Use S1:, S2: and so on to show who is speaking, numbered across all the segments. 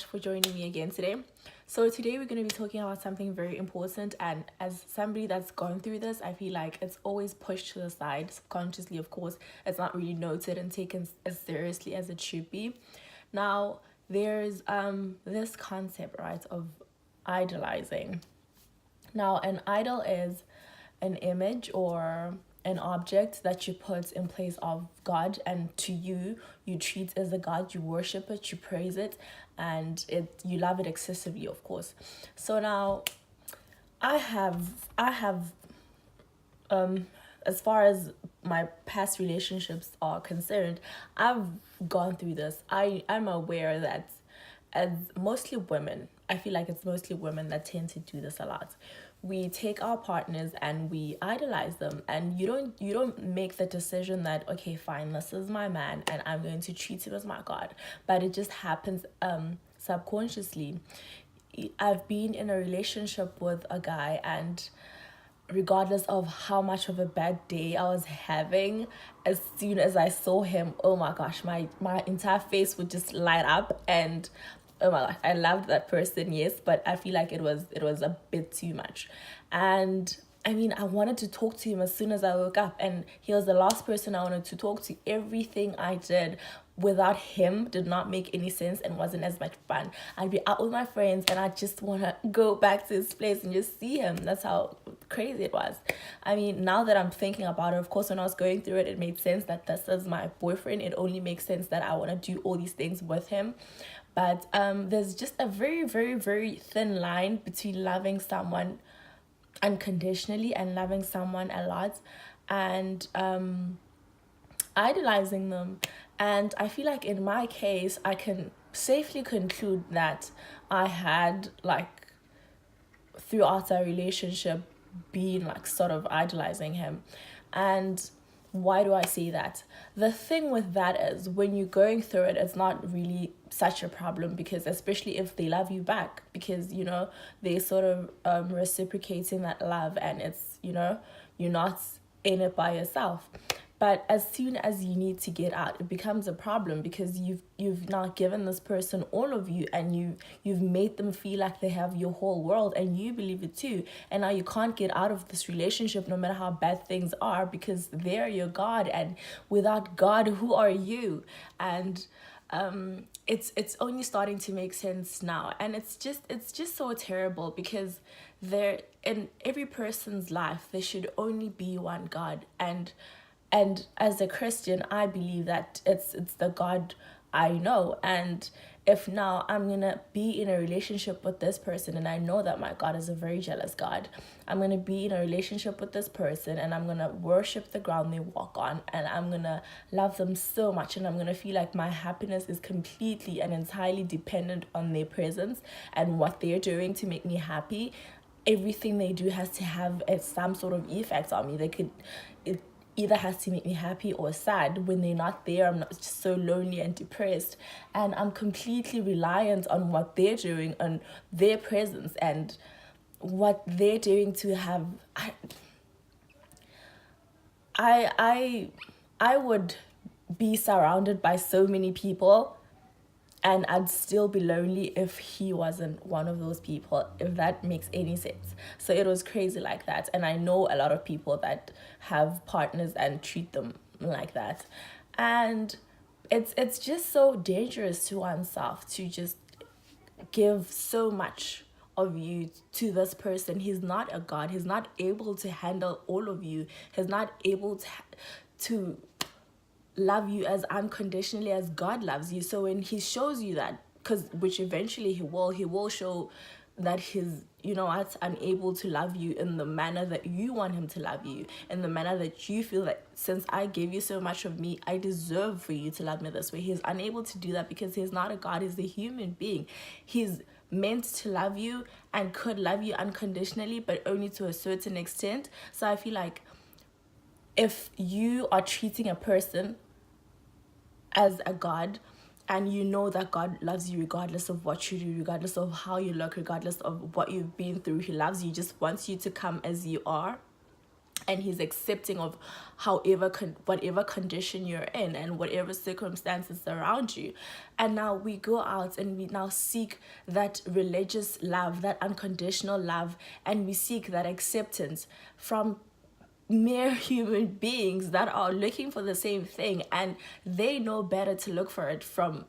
S1: for joining me again today. So today we're going to be talking about something very important, and as somebody that's gone through this, I feel like it's always pushed to the side subconsciously. Of course, it's not really noted and taken as seriously as it should be. Now, there's this concept, right, of idolizing. Now, an idol is an image or an object that you put in place of God, and to you, you treat as a God, you worship it, you praise it, and you love it excessively, of course. So now, I have as far as my past relationships are concerned, I've gone through this. I'm aware that as mostly women, I feel like it's mostly women that tend to do this a lot. We take our partners and we idolize them, and you don't make the decision that, okay, fine, this is my man and I'm going to treat him as my God, but it just happens subconsciously. I've been in a relationship with a guy, and regardless of how much of a bad day I was having, as soon as I saw him, oh my gosh, my entire face would just light up, and oh my gosh, I loved that person, yes, but I feel like it was a bit too much. And I mean, I wanted to talk to him as soon as I woke up, and he was the last person I wanted to talk to. Everything I did without him did not make any sense and wasn't as much fun. I'd be out with my friends and I just want to go back to his place and just see him. That's how crazy it was. I mean, now that I'm thinking about it, of course, when I was going through it, it made sense that this is my boyfriend. It only makes sense that I want to do all these things with him. But there's just a very, very, very thin line between loving someone unconditionally and loving someone a lot, and idolizing them. And I feel like in my case, I can safely conclude that I had, like, throughout our relationship, been like sort of idolizing him. And why do I say that? The thing with that is, when you're going through it, it's not really such a problem, because especially if they love you back, because they sort of reciprocating that love, and it's you're not in it by yourself. But as soon as you need to get out, it becomes a problem, because you've now given this person all of you, and you've made them feel like they have your whole world, and you believe it too. And now you can't get out of this relationship no matter how bad things are, because they're your God, and without God, who are you? And it's only starting to make sense now, and it's just so terrible, because there, in every person's life, there should only be one God. And as a Christian, I believe that it's the God I know. And if now I'm gonna be in a relationship with this person, and I know that my God is a very jealous God, I'm gonna be in a relationship with this person, and I'm gonna worship the ground they walk on, and I'm gonna love them so much, and I'm gonna feel like my happiness is completely and entirely dependent on their presence and what they're doing to make me happy. Everything they do has to have some sort of effect on me. It either has to make me happy or sad. When they're not there, I'm not just so lonely and depressed, and I'm completely reliant on what they're doing, on their presence, and what they're doing to have. I would be surrounded by so many people, and I'd still be lonely if he wasn't one of those people, if that makes any sense. So it was crazy like that. And I know a lot of people that have partners and treat them like that. And it's just so dangerous to oneself to just give so much of you to this person. He's not a God. He's not able to handle all of you. He's not able to love you as unconditionally as God loves you. So when he shows you that, which eventually he will show that he's unable to love you in the manner that you want him to love you, in the manner that you feel that, since I gave you so much of me, I deserve for you to love me this way. He's unable to do that, because he's not a God. He's a human being. He's meant to love you and could love you unconditionally, but only to a certain extent. So I feel like if you are treating a person as a God, and you know that God loves you regardless of what you do, regardless of how you look, regardless of what you've been through, he loves you, just wants you to come as you are, and he's accepting of whatever condition you're in and whatever circumstances surround you. And now we go out and we now seek that religious love, that unconditional love, and we seek that acceptance from mere human beings that are looking for the same thing, and they know better to look for it from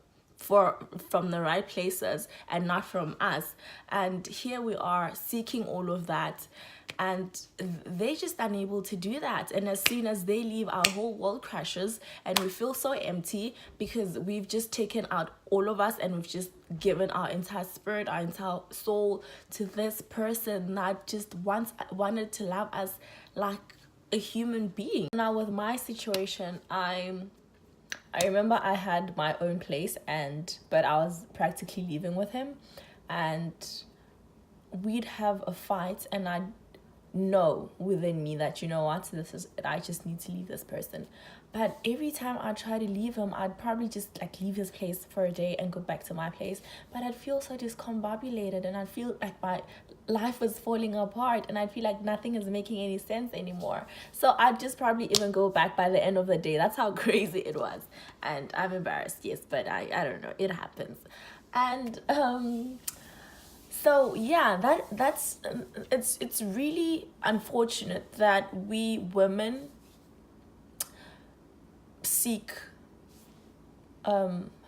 S1: the right places and not from us. And here we are seeking all of that, and they're just unable to do that. And as soon as they leave, our whole world crashes and we feel so empty, because we've just taken out all of us and we've just given our entire spirit, our entire soul to this person that just wanted to love us like a human being. Now with my situation, I remember I had my own place, but I was practically living with him, and we'd have a fight, and I'd know within me that, you know what, this is it, I just need to leave this person. But every time I try to leave him, I'd probably just like leave his place for a day and go back to my place, but I'd feel so discombobulated, and I'd feel like my life was falling apart, and I'd feel like nothing is making any sense anymore. So I'd just probably even go back by the end of the day. That's how crazy it was. And I'm embarrassed, yes, but I don't know, it happens. And so yeah, that's it's really unfortunate that we women seek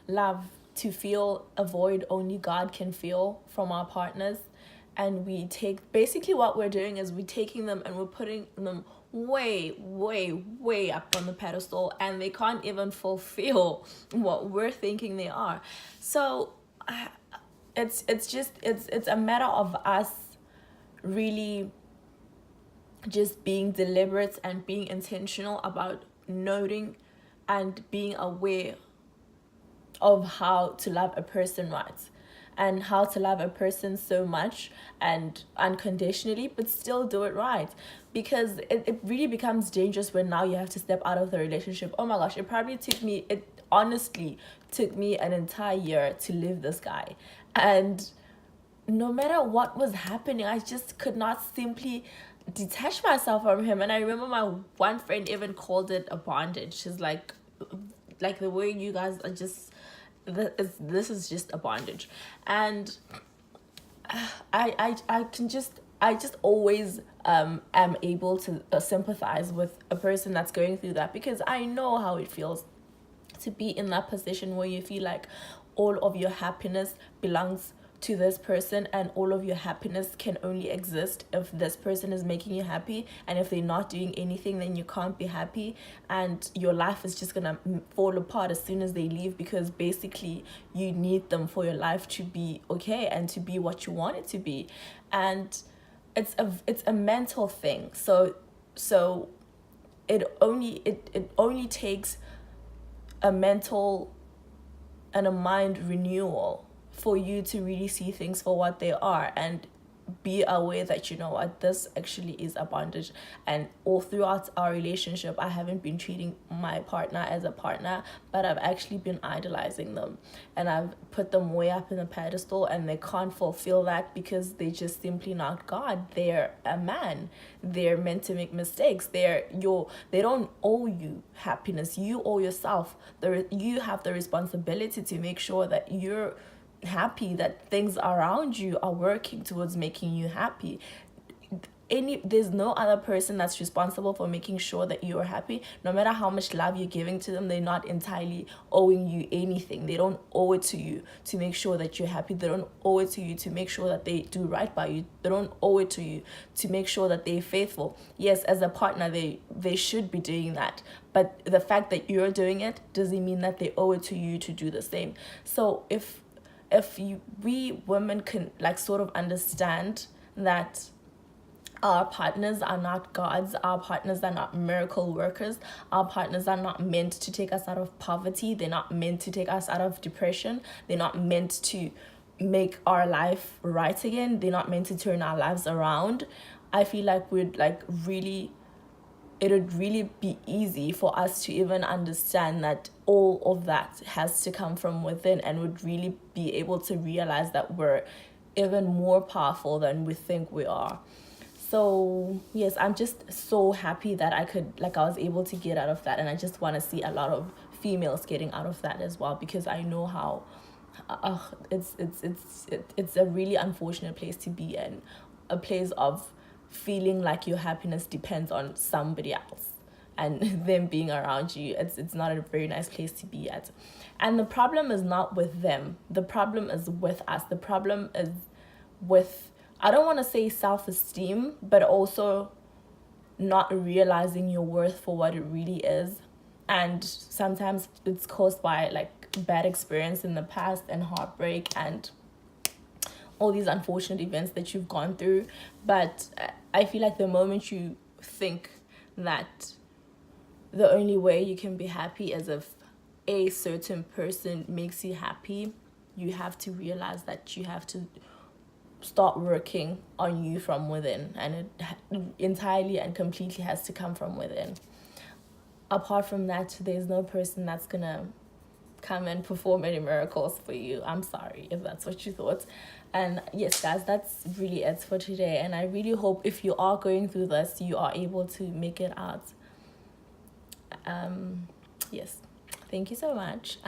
S1: love to feel a void only God can feel from our partners, and we take, basically what we're doing is we're taking them and we're putting them way up on the pedestal, and they can't even fulfill what we're thinking they are. So it's a matter of us really just being deliberate and being intentional about noting and being aware of how to love a person right, and how to love a person so much and unconditionally, but still do it right. Because it really becomes dangerous when now you have to step out of the relationship. Oh my gosh, it honestly took me an entire year to leave this guy. And no matter what was happening, I just could not simply detach myself from him. And I remember my one friend even called it a bondage. She's like the way you guys are just, this is just a bondage. And I just always am able to sympathize with a person that's going through that, because I know how it feels to be in that position where you feel like all of your happiness belongs to this person, and all of your happiness can only exist if this person is making you happy, and if they're not doing anything, then you can't be happy, and your life is just gonna fall apart as soon as they leave, because basically you need them for your life to be okay and to be what you want it to be. And it's a mental thing. So it only takes a mental and a mind renewal for you to really see things for what they are, and be aware that, you know what, this actually is a bondage. And all throughout our relationship, I haven't been treating my partner as a partner, but I've actually been idolizing them, and I've put them way up in the pedestal, and they can't fulfill that because they just simply not God. They're a man. They're meant to make mistakes. They don't owe you happiness. You owe yourself. You have the responsibility to make sure that you're happy, that things around you are working towards making you happy. There's no other person that's responsible for making sure that you're happy. No matter how much love you're giving to them, they're not entirely owing you anything. They don't owe it to you to make sure that you're happy. They don't owe it to you to make sure that they do right by you. They don't owe it to you to make sure that they're faithful. Yes, as a partner, they should be doing that, but the fact that you're doing it doesn't mean that they owe it to you to do the same. So if we women can like sort of understand that our partners are not gods, our partners are not miracle workers, our partners are not meant to take us out of poverty, they're not meant to take us out of depression, they're not meant to make our life right again, they're not meant to turn our lives around, I feel like it would really be easy for us to even understand that all of that has to come from within, and would really be able to realize that we're even more powerful than we think we are. So yes, I'm just so happy that I was able to get out of that, and I just want to see a lot of females getting out of that as well, because I know how it's a really unfortunate place to be in, a place of feeling like your happiness depends on somebody else and them being around you. It's not a very nice place to be at. And the problem is not with them, the problem is with us. The problem is with, I don't want to say self-esteem, but also not realizing your worth for what it really is. And sometimes it's caused by like bad experience in the past and heartbreak and all these unfortunate events that you've gone through. But I feel like the moment you think that the only way you can be happy is if a certain person makes you happy, you have to realize that you have to start working on you from within, and it entirely and completely has to come from within. Apart from that, there's no person that's gonna come and perform any miracles for you. I'm sorry if that's what you thought. And yes, guys, that's really it for today, and I really hope if you are going through this, you are able to make it out. Yes, thank you so much.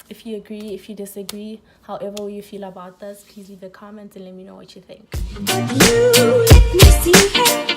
S1: If you agree, if you disagree, however you feel about this, please leave a comment and let me know what you think. You let me see